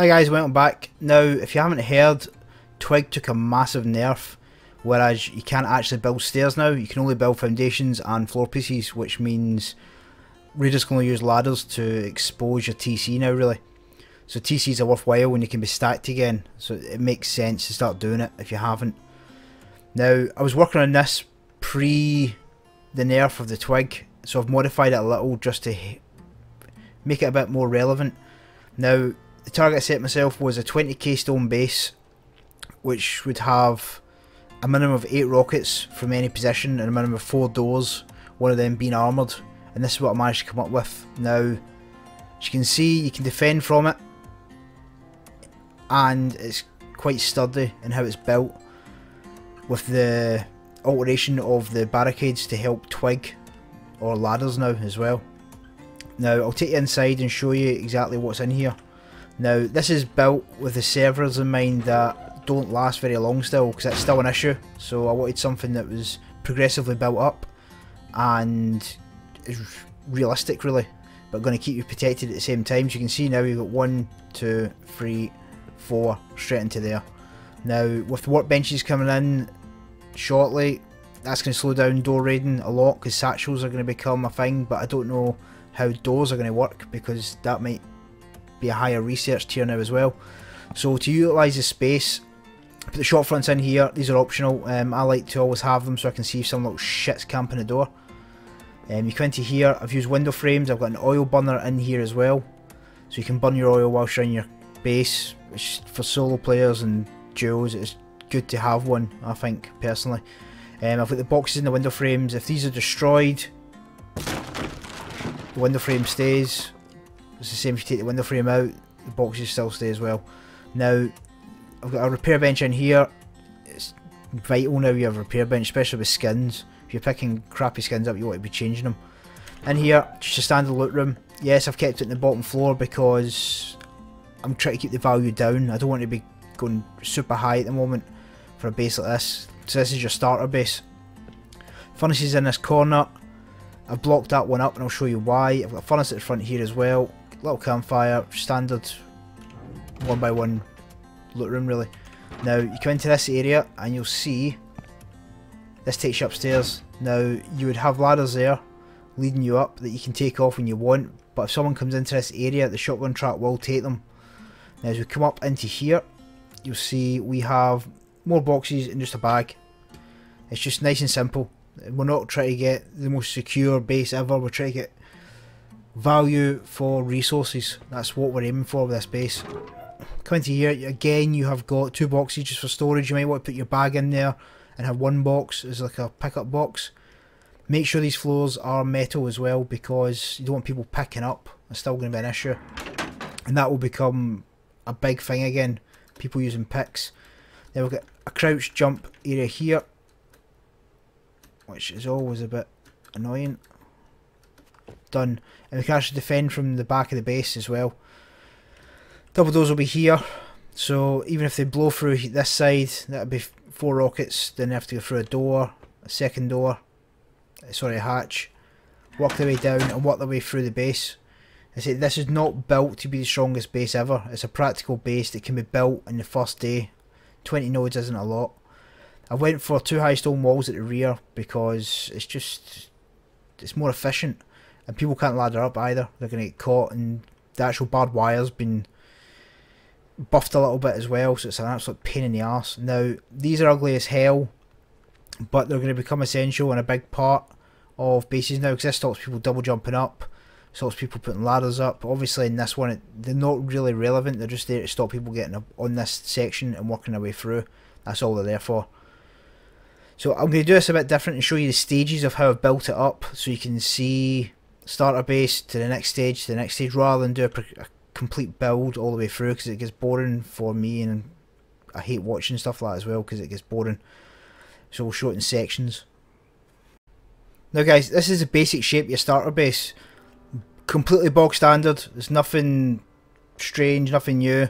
Hi guys, welcome back. Now, if you haven't heard, Twig took a massive nerf, whereas you can't actually build stairs now. You can only build foundations and floor pieces, which means we're just going to use ladders to expose your TC now, really. So TCs are worthwhile when you can be stacked again, so it makes sense to start doing it if you haven't. Now, I was working on this pre the nerf of the Twig, so I've modified it a little just to make it a bit more relevant. Now, the target I set myself was a 20k stone base, which would have a minimum of 8 rockets from any position and a minimum of 4 doors, one of them being armoured, and this is what I managed to come up with. Now, as you can see, you can defend from it, and it's quite sturdy in how it's built, with the alteration of the barricades to help Twig, or ladders now as well. Now, I'll take you inside and show you exactly what's in here. Now, this is built with the servers in mind that don't last very long still, because it's still an issue. So I wanted something that was progressively built up and is realistic, really, but going to keep you protected at the same time. So you can see now we've got 1, 2, 3, 4 straight into there. Now, with the workbenches coming in shortly, that's going to slow down door raiding a lot, because satchels are going to become a thing, but I don't know how doors are going to work, because that might be a higher research tier now as well. So to utilise the space, put the shot fronts in here. These are optional. I like to always have them so I can see if some little shit's camping the door. You come into here. I've used window frames. I've got an oil burner in here as well, so you can burn your oil whilst you're in your base, which for solo players and duos it's good to have one, I think, personally. I've got the boxes in the window frames. If these are destroyed, the window frame stays. It's the same if you take the window frame out, the boxes still stay as well. Now, I've got a repair bench in here. It's vital now you have a repair bench, especially with skins. If you're picking crappy skins up, you want to be changing them. In here, just a standard loot room. Yes, I've kept it in the bottom floor because I'm trying to keep the value down. I don't want to be going super high at the moment for a base like this. So this is your starter base. Furnace is in this corner. I've blocked that one up and I'll show you why. I've got a furnace at the front here as well. Little campfire, standard 1x1 loot room really. Now you come into this area and you'll see this takes you upstairs. Now you would have ladders there leading you up that you can take off when you want, but if someone comes into this area, the shotgun trap will take them. Now as we come up into here, you'll see we have more boxes in just a bag. It's just nice and simple. We're not trying to get the most secure base ever, we're trying to get value for resources. That's what we're aiming for with this base. Come into here, again you have got 2 boxes just for storage. You might want to put your bag in there and have 1 box as like a pickup box. Make sure these floors are metal as well, because you don't want people picking up. It's still going to be an issue, and that will become a big thing again, people using picks. Then we've got a crouch jump area here, which is always a bit annoying. Done. And we can actually defend from the back of the base as well. Double doors will be here, so even if they blow through this side, that'll be 4 rockets. Then they have to go through a door, a second door, sorry, a hatch, work their way down and work their way through the base. I say this is not built to be the strongest base ever. It's a practical base that can be built in the first day. 20 nodes isn't a lot. I went for 2 high stone walls at the rear because it's more efficient, and people can't ladder up either. They're going to get caught, and the actual barbed wire's been buffed a little bit as well, so it's an absolute pain in the arse. Now, these are ugly as hell, but they're going to become essential and a big part of bases now, because this stops people double jumping up, stops people putting ladders up. Obviously in this one, they're not really relevant, they're just there to stop people getting up on this section and working their way through. That's all they're there for. So I'm going to do this a bit different and show you the stages of how I've built it up, so you can see starter base to the next stage, rather than do a complete build all the way through, because it gets boring for me, and I hate watching stuff like that as well because it gets boring. So we'll show it in sections. Now guys, this is the basic shape of your starter base. Completely bog standard, there's nothing strange, nothing new.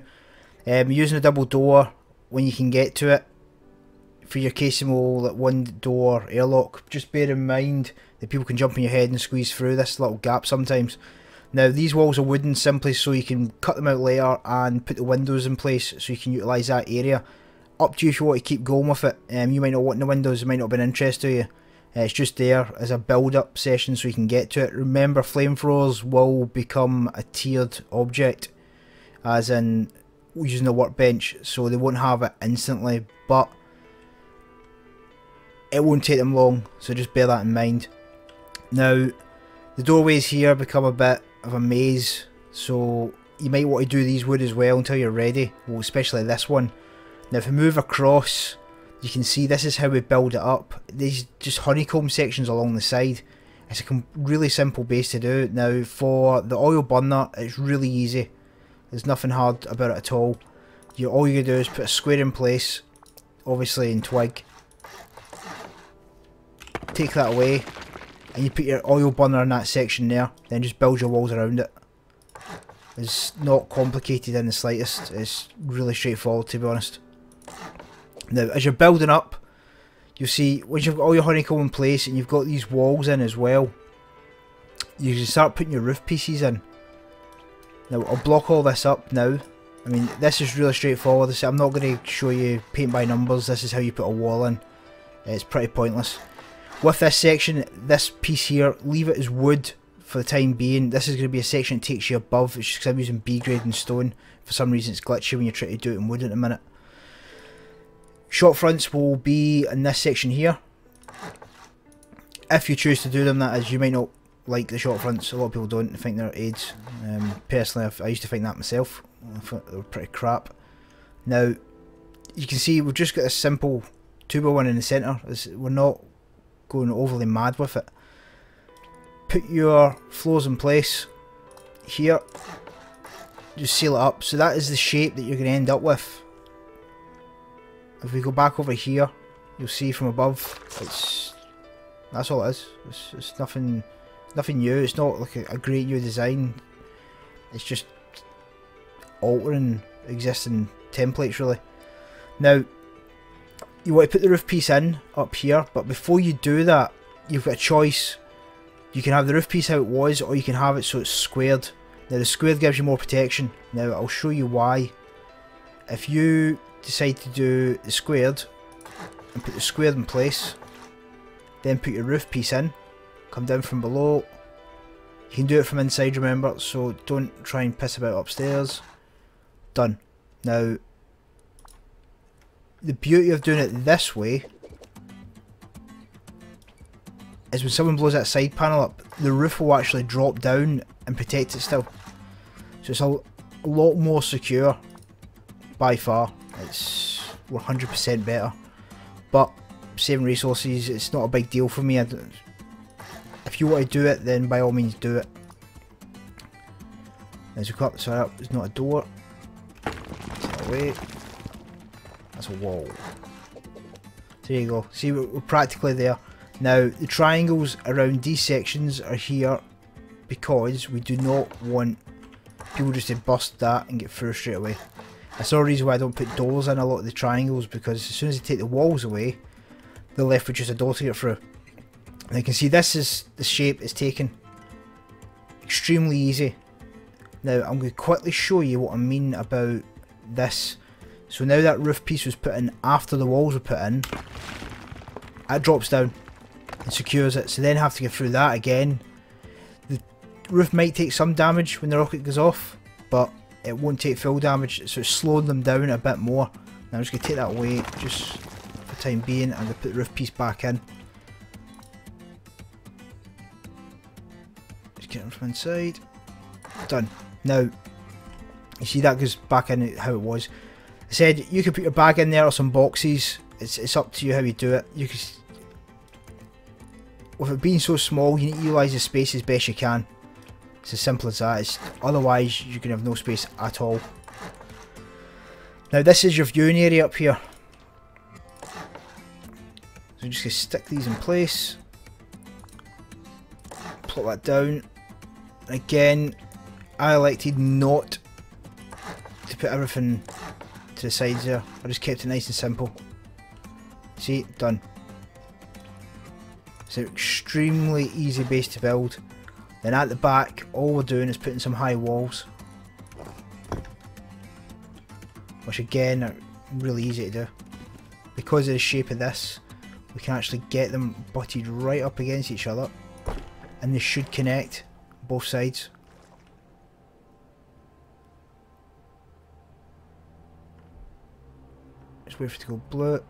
Using a double door when you can get to it. For your casimo, like 1 door airlock, just bear in mind that people can jump on your head and squeeze through this little gap sometimes. Now these walls are wooden simply so you can cut them out later and put the windows in place so you can utilise that area. Up to you if you want to keep going with it. You might not want the windows, it might not have been interest to you. It's just there as a build up session so you can get to it. Remember, flamethrowers will become a tiered object, as in using the workbench, so they won't have it instantly, but it won't take them long, so just bear that in mind. Now the doorways here become a bit of a maze, so you might want to do these wood as well until you're ready, well, especially this one. Now if we move across, you can see this is how we build it up. These just honeycomb sections along the side. It's a really simple base to do. Now for the oil burner, it's really easy. There's nothing hard about it at all. All you do is put a square in place, obviously in Twig. Take that away, and you put your oil burner in that section there. Then just build your walls around it. It's not complicated in the slightest. It's really straightforward, to be honest. Now, as you're building up, you'll see once you've got all your honeycomb in place and you've got these walls in as well, you can start putting your roof pieces in. Now, I'll block all this up now. I mean, this is really straightforward. I'm not going to show you paint by numbers. This is how you put a wall in. It's pretty pointless. With this section, this piece here, leave it as wood for the time being. This is going to be a section that takes you above. It's just because I'm using B grade and stone. For some reason, it's glitchy when you try to do it in wood in a minute. Shot fronts will be in this section here. If you choose to do them, that is. You might not like the shot fronts. A lot of people don't. I think they're aids. Personally, I used to think that myself. I thought they were pretty crap. Now, you can see we've just got a simple 2x1 in the centre. We're not going overly mad with it. Put your floors in place here. Just seal it up. So that is the shape that you're going to end up with. If we go back over here, you'll see from above, that's all it is. It's nothing new. It's not like a great new design. It's just altering existing templates, really. Now, you want to put the roof piece in up here, but before you do that, you've got a choice. You can have the roof piece how it was, or you can have it so it's squared. Now, the squared gives you more protection. Now, I'll show you why. If you decide to do the squared and put the squared in place, then put your roof piece in, come down from below. You can do it from inside, remember, so don't try and piss about upstairs. Done. Now, the beauty of doing it this way is when someone blows that side panel up, the roof will actually drop down and protect it still. So it's a lot more secure by far. It's 100% better, but saving resources, it's not a big deal for me. If you want to do it, then by all means do it. As we cut this out, it's not a door. Take that away. That's a wall. There you go. See, we're practically there. Now, the triangles around these sections are here because we do not want people just to bust that and get through straight away. That's the reason why I don't put doors in a lot of the triangles, because as soon as they take the walls away, they're left with just a door to get through. And you can see this is the shape it's taken. Extremely easy. Now I'm going to quickly show you what I mean about this. So now that roof piece was put in after the walls were put in, it drops down and secures it, so then have to go through that again. The roof might take some damage when the rocket goes off, but it won't take full damage, so it's slowing them down a bit more. Now I'm just going to take that away just for the time being. I'm going to put the roof piece back in. Just get it from inside. Done. Now, you see that goes back in how it was. I said you could put your bag in there or some boxes. It's up to you how you do it. You can, with it being so small, you need to utilise the space as best you can. It's as simple as that. Otherwise, you can have no space at all. Now, this is your viewing area up here. So I'm just going to stick these in place. Plot that down. Again, I elected not to put everything to the sides there. I just kept it nice and simple. See, done. It's an extremely easy base to build. Then at the back, all we're doing is putting some high walls, which again are really easy to do. Because of the shape of this, we can actually get them butted right up against each other, and they should connect both sides. Just wait for it to go blue.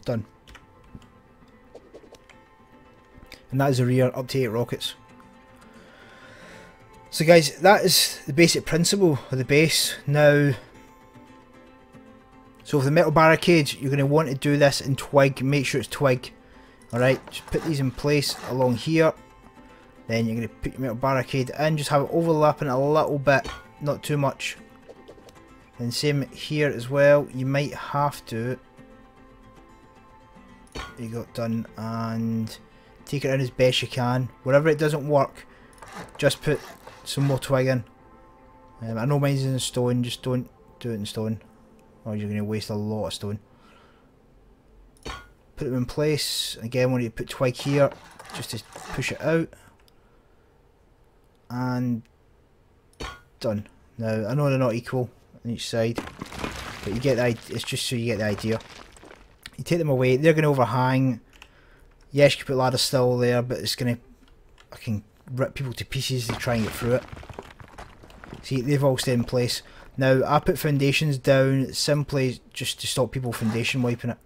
Done. And that is the rear, up to 8 rockets. So guys, that is the basic principle of the base. Now, so for the metal barricade, you're going to want to do this in Twig. Make sure it's Twig. Alright, just put these in place along here. Then you're going to put your metal barricade in, just have it overlapping a little bit, not too much. And same here as well, you might have to, there you go, done, and take it in as best you can. Wherever it doesn't work, just put some more twig in. I know mine's in stone, just don't do it in stone, or you're going to waste a lot of stone. Put them in place. Again, when you put twig here, just to push it out. And done. Now, I know they're not equal on each side, but you get the idea. It's just so you get the idea. You take them away, they're going to overhang. Yes, you can put ladder still there, but it's going to, I can rip people to pieces to try and get through it. See, they've all stayed in place. Now, I put foundations down simply just to stop people foundation wiping it.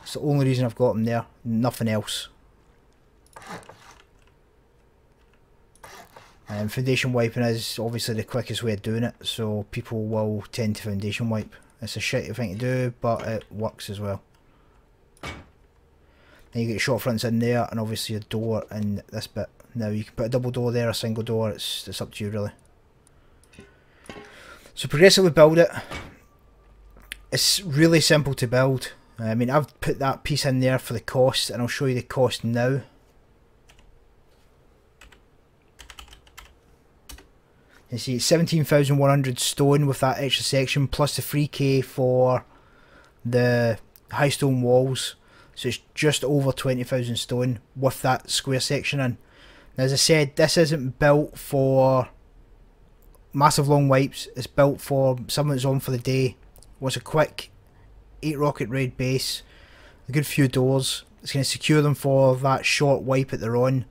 It's the only reason I've got them there, nothing else. And foundation wiping is obviously the quickest way of doing it, so people will tend to foundation wipe. It's a shitty thing to do, but it works as well. Then you get short fronts in there, and obviously a door in this bit. Now you can put a double door there, a single door, it's up to you really. So progressively build it. It's really simple to build. I mean, I've put that piece in there for the cost, and I'll show you the cost now. You see, it's 17,100 stone with that extra section, plus the 3k for the high stone walls. So it's just over 20,000 stone with that square section in. Now, as I said, this isn't built for massive long wipes. It's built for someone that's on for the day, wants a quick 8 rocket raid base, a good few doors. It's going to secure them for that short wipe that they're on.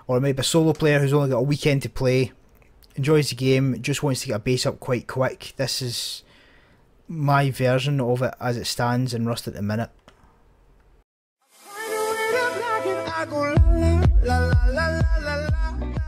Or maybe a solo player who's only got a weekend to play, enjoys the game, just wants to get a base up quite quick. This is my version of it as it stands in Rust at the minute. I go la la la la la la la.